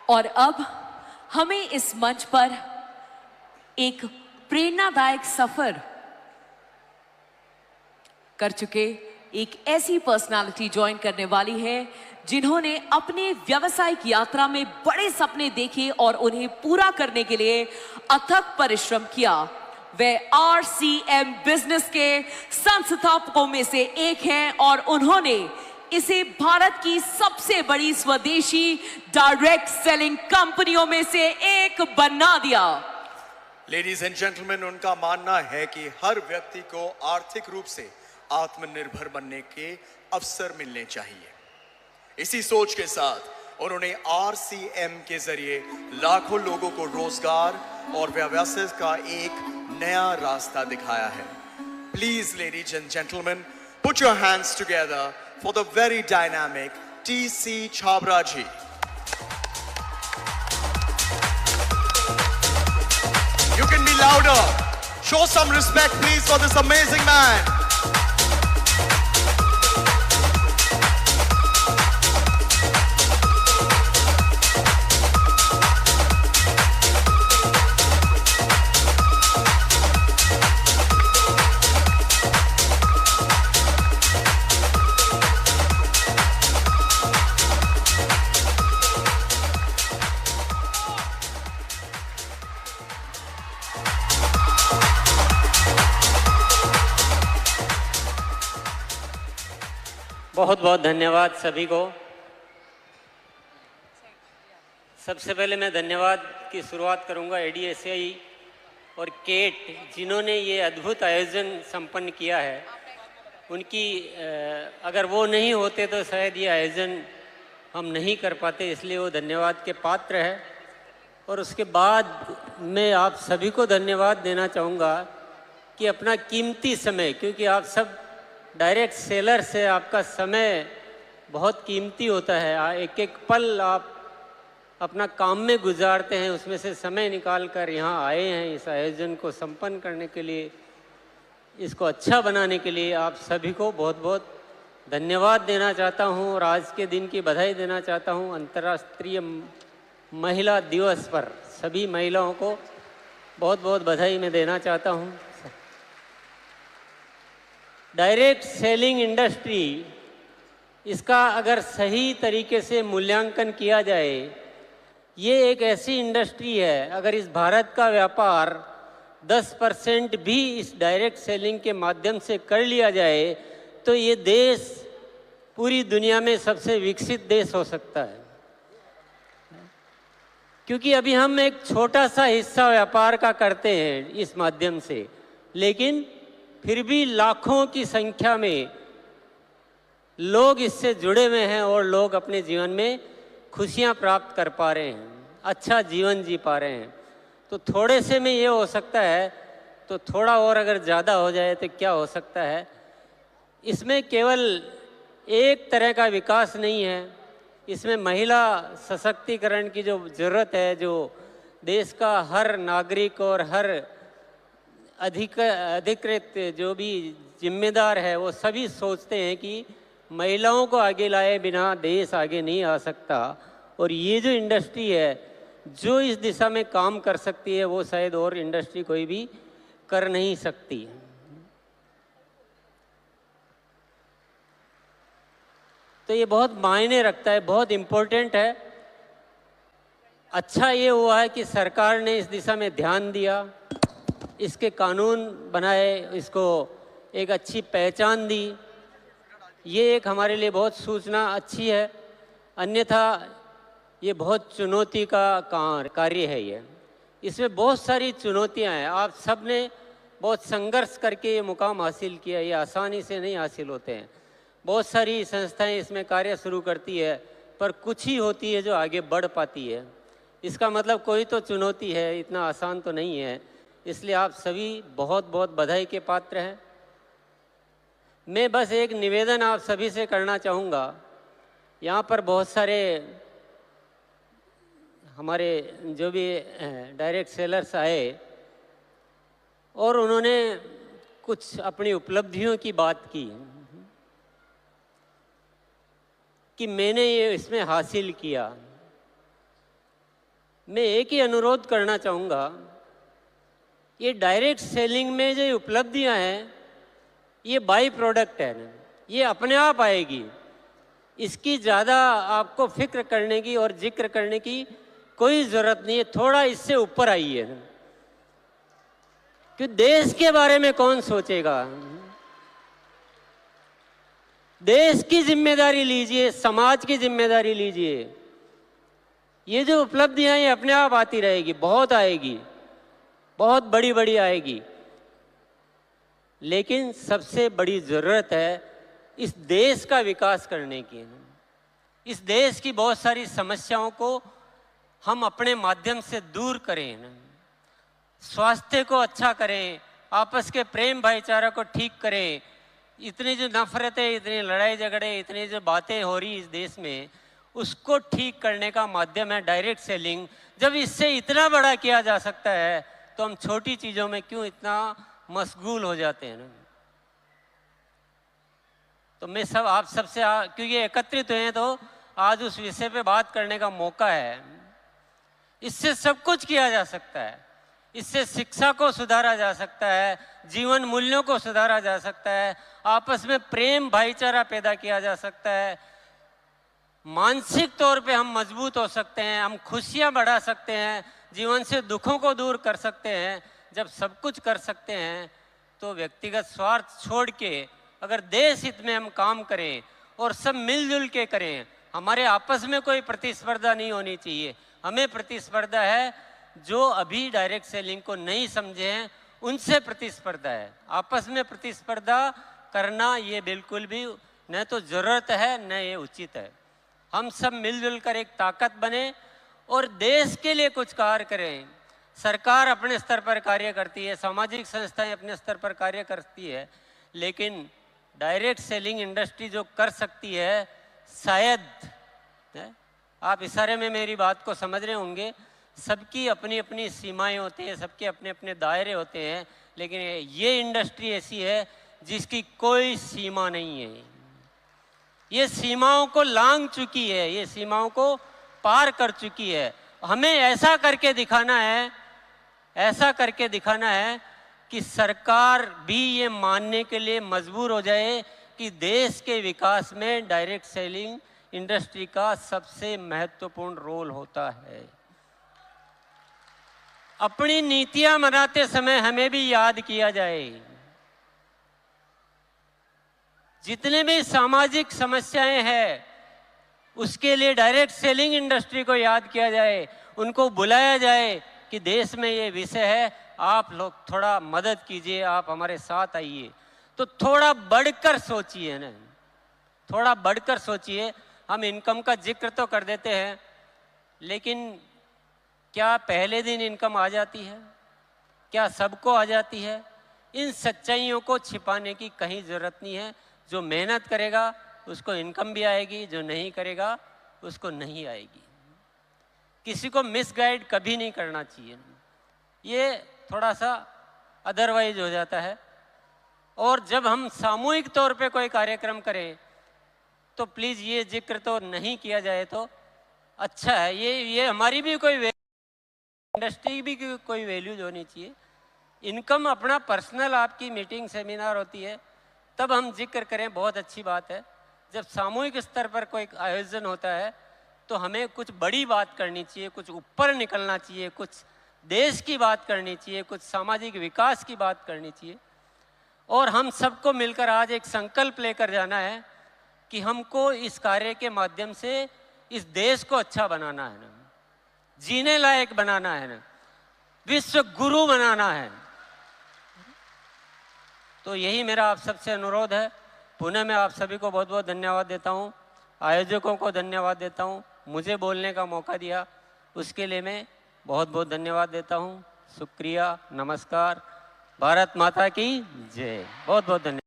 और अब हमें इस मंच पर एक प्रेरणादायक सफर कर चुके एक ऐसी पर्सनालिटी ज्वाइन करने वाली है जिन्होंने अपने व्यावसायिक यात्रा में बड़े सपने देखे और उन्हें पूरा करने के लिए अथक परिश्रम किया। वे RCM बिजनेस के संस्थापकों में से एक हैं और उन्होंने इसे भारत की सबसे बड़ी स्वदेशी डायरेक्ट सेलिंग कंपनियों में से एक बना दिया। लेडीज एंड जेंटलमैन, उनका मानना है कि हर व्यक्ति को आर्थिक रूप से आत्मनिर्भर बनने के अवसर मिलने चाहिए। इसी सोच के साथ उन्होंने RCM के जरिए लाखों लोगों को रोजगार और व्यवसाय का एक नया रास्ता दिखाया है। Please ladies and gentleman, put your hands together for the very dynamic TC Chhabra ji. You can be louder. Show some respect please for this amazing man. बहुत बहुत धन्यवाद सभी को। सबसे पहले मैं धन्यवाद की शुरुआत करूंगा ADSI और केट, जिन्होंने ये अद्भुत आयोजन संपन्न किया है। उनकी अगर वो नहीं होते तो शायद ये आयोजन हम नहीं कर पाते, इसलिए वो धन्यवाद के पात्र है। और उसके बाद मैं आप सभी को धन्यवाद देना चाहूँगा कि अपना कीमती समय, क्योंकि आप सब डायरेक्ट सेलर से आपका समय बहुत कीमती होता है, एक एक पल आप अपना काम में गुजारते हैं, उसमें से समय निकाल कर यहाँ आए हैं इस आयोजन को संपन्न करने के लिए, इसको अच्छा बनाने के लिए आप सभी को बहुत बहुत धन्यवाद देना चाहता हूँ और आज के दिन की बधाई देना चाहता हूँ। अंतर्राष्ट्रीय महिला दिवस पर सभी महिलाओं को बहुत बहुत बधाई मैं देना चाहता हूँ। डायरेक्ट सेलिंग इंडस्ट्री, इसका अगर सही तरीके से मूल्यांकन किया जाए, ये एक ऐसी इंडस्ट्री है, अगर इस भारत का व्यापार 10% भी इस डायरेक्ट सेलिंग के माध्यम से कर लिया जाए तो ये देश पूरी दुनिया में सबसे विकसित देश हो सकता है। क्योंकि अभी हम एक छोटा सा हिस्सा व्यापार का करते हैं इस माध्यम से, लेकिन फिर भी लाखों की संख्या में लोग इससे जुड़े हुए हैं और लोग अपने जीवन में खुशियां प्राप्त कर पा रहे हैं, अच्छा जीवन जी पा रहे हैं। तो थोड़े से में ये हो सकता है, तो थोड़ा और अगर ज़्यादा हो जाए तो क्या हो सकता है। इसमें केवल एक तरह का विकास नहीं है, इसमें महिला सशक्तिकरण की जो ज़रूरत है, जो देश का हर नागरिक और हर अधिकृत जो भी जिम्मेदार है वो सभी सोचते हैं कि महिलाओं को आगे लाए बिना देश आगे नहीं आ सकता। और ये जो इंडस्ट्री है जो इस दिशा में काम कर सकती है वो शायद और इंडस्ट्री कोई भी कर नहीं सकती। तो ये बहुत मायने रखता है, बहुत इम्पोर्टेंट है। अच्छा ये हुआ है कि सरकार ने इस दिशा में ध्यान दिया, इसके कानून बनाए, इसको एक अच्छी पहचान दी। ये एक हमारे लिए बहुत सूचना अच्छी है, अन्यथा ये बहुत चुनौती का कार्य है। ये इसमें बहुत सारी चुनौतियां हैं। आप सब ने बहुत संघर्ष करके ये मुकाम हासिल किया, ये आसानी से नहीं हासिल होते हैं। बहुत सारी संस्थाएं इसमें कार्य शुरू करती है, पर कुछ ही होती है जो आगे बढ़ पाती है। इसका मतलब कोई तो चुनौती है, इतना आसान तो नहीं है। इसलिए आप सभी बहुत बहुत बधाई के पात्र हैं। मैं बस एक निवेदन आप सभी से करना चाहूँगा। यहाँ पर बहुत सारे हमारे जो भी डायरेक्ट सेलर्स आए और उन्होंने कुछ अपनी उपलब्धियों की बात की कि मैंने ये इसमें हासिल किया। मैं एक ही अनुरोध करना चाहूँगा, ये डायरेक्ट सेलिंग में जो उपलब्धियां हैं ये बाई प्रोडक्ट है ना, ये अपने आप आएगी। इसकी ज़्यादा आपको फिक्र करने की और जिक्र करने की कोई ज़रूरत नहीं है। थोड़ा इससे ऊपर आइए ना, कि देश के बारे में कौन सोचेगा। देश की जिम्मेदारी लीजिए, समाज की जिम्मेदारी लीजिए। ये जो उपलब्धियां ये अपने आप आती रहेगी, बहुत आएगी, बहुत बड़ी बड़ी आएगी। लेकिन सबसे बड़ी ज़रूरत है इस देश का विकास करने की। इस देश की बहुत सारी समस्याओं को हम अपने माध्यम से दूर करें, स्वास्थ्य को अच्छा करें, आपस के प्रेम भाईचारा को ठीक करें। इतनी जो नफरतें, इतनी लड़ाई झगड़े, इतनी जो बातें हो रही इस देश में, उसको ठीक करने का माध्यम है डायरेक्ट सेलिंग। जब इससे इतना बड़ा किया जा सकता है तो हम छोटी चीज़ों में क्यों इतना मशगूल हो जाते हैं ना। तो मैं सब आप सबसे क्योंकि एकत्रित हुए हैं तो आज उस विषय पे बात करने का मौका है। इससे सब कुछ किया जा सकता है। इससे शिक्षा को सुधारा जा सकता है, जीवन मूल्यों को सुधारा जा सकता है, आपस में प्रेम भाईचारा पैदा किया जा सकता है, मानसिक तौर पे हम मजबूत हो सकते हैं, हम खुशियां बढ़ा सकते हैं, जीवन से दुखों को दूर कर सकते हैं। जब सब कुछ कर सकते हैं तो व्यक्तिगत स्वार्थ छोड़ के अगर देश हित में हम काम करें और सब मिलजुल के करें, हमारे आपस में कोई प्रतिस्पर्धा नहीं होनी चाहिए। हमें प्रतिस्पर्धा है जो अभी डायरेक्ट सेलिंग को नहीं समझे हैं, उनसे प्रतिस्पर्धा है। आपस में प्रतिस्पर्धा करना ये बिल्कुल भी न तो ज़रूरत है न ये उचित है। हम सब मिलजुल कर एक ताकत बने और देश के लिए कुछ कार्य करें। सरकार अपने स्तर पर कार्य करती है, सामाजिक संस्थाएं अपने स्तर पर कार्य करती है, लेकिन डायरेक्ट सेलिंग इंडस्ट्री जो कर सकती है, शायद आप इशारे में मेरी बात को समझ रहे होंगे, सबकी अपनी अपनी सीमाएं होती हैं, सबके अपने अपने दायरे होते हैं, लेकिन ये इंडस्ट्री ऐसी है जिसकी कोई सीमा नहीं है। ये सीमाओं को लांघ चुकी है, ये सीमाओं को पार कर चुकी है। हमें ऐसा करके दिखाना है, ऐसा करके दिखाना है कि सरकार भी ये मानने के लिए मजबूर हो जाए कि देश के विकास में डायरेक्ट सेलिंग इंडस्ट्री का सबसे महत्वपूर्ण रोल होता है। अपनी नीतियां बनाते समय हमें भी याद किया जाए, जितने भी सामाजिक समस्याएं हैं उसके लिए डायरेक्ट सेलिंग इंडस्ट्री को याद किया जाए, उनको बुलाया जाए कि देश में ये विषय है, आप लोग थोड़ा मदद कीजिए, आप हमारे साथ आइए। तो थोड़ा बढ़कर सोचिए ना, थोड़ा बढ़कर सोचिए। हम इनकम का जिक्र तो कर देते हैं, लेकिन क्या पहले दिन इनकम आ जाती है? क्या सबको आ जाती है? इन सच्चाइयों को छिपाने की कहीं ज़रूरत नहीं है। जो मेहनत करेगा उसको इनकम भी आएगी, जो नहीं करेगा उसको नहीं आएगी। किसी को मिसगाइड कभी नहीं करना चाहिए, ये थोड़ा सा अदरवाइज हो जाता है। और जब हम सामूहिक तौर पे कोई कार्यक्रम करें तो प्लीज़ ये जिक्र तो नहीं किया जाए तो अच्छा है। ये हमारी भी कोई इंडस्ट्री भी कोई वैल्यूज होनी चाहिए। इनकम अपना पर्सनल आपकी मीटिंग सेमिनार होती है तब हम जिक्र करें, बहुत अच्छी बात है। जब सामूहिक स्तर पर कोई आयोजन होता है तो हमें कुछ बड़ी बात करनी चाहिए, कुछ ऊपर निकलना चाहिए, कुछ देश की बात करनी चाहिए, कुछ सामाजिक विकास की बात करनी चाहिए। और हम सबको मिलकर आज एक संकल्प लेकर जाना है कि हमको इस कार्य के माध्यम से इस देश को अच्छा बनाना है ना, जीने लायक बनाना है ना, विश्व गुरु बनाना है। तो यही मेरा आप सबसे अनुरोध है। पुनः मैं आप सभी को बहुत बहुत धन्यवाद देता हूँ, आयोजकों को धन्यवाद देता हूँ, मुझे बोलने का मौका दिया उसके लिए मैं बहुत बहुत धन्यवाद देता हूँ। शुक्रिया, नमस्कार, भारत माता की जय। बहुत बहुत धन्यवाद।